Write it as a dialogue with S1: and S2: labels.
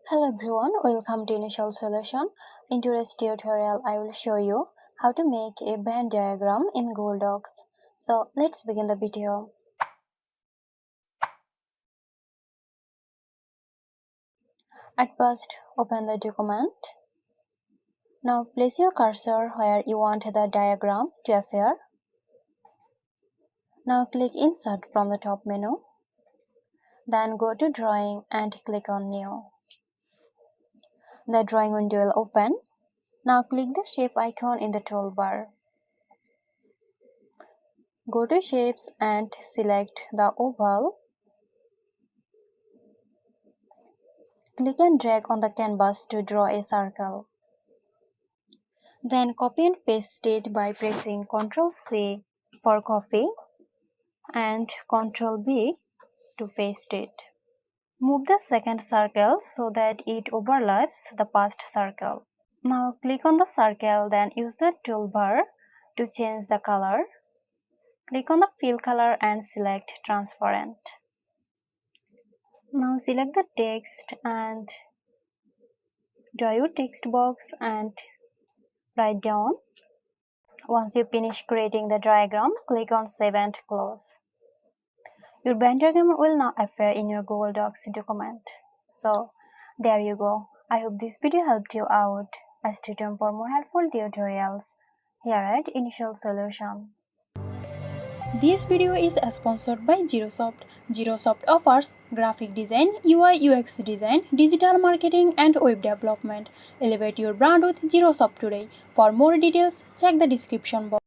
S1: Hello everyone, welcome to Initial Solution. In today's tutorial, I will show you how to make a Venn diagram in Google Docs. So let's begin the video. At first, open the document. Now place your cursor where you want the diagram to appear. Now click Insert from the top menu. Then go to Drawing and click on New. The drawing window will open. Now click the shape icon in the toolbar. Go to Shapes and select the oval. Click and drag on the canvas to draw a circle. Then copy and paste it by pressing Ctrl+C for copy and Ctrl+V to paste it. Move the second circle so that it overlaps the first circle. Now click on the circle, then use the toolbar to change the color. Click on the fill color and select transparent. Now select the text and draw your text box and write down. Once you finish creating the diagram, click on Save and Close. Your Venn diagram will now appear in your Google Docs document. So, there you go. I hope this video helped you out. Stay tuned for more helpful tutorials here at Initial Solution.
S2: This video is sponsored by Zerosoft. Zerosoft offers graphic design, UI UX design, digital marketing and web development. Elevate your brand with Zerosoft today. For more details, check the description box.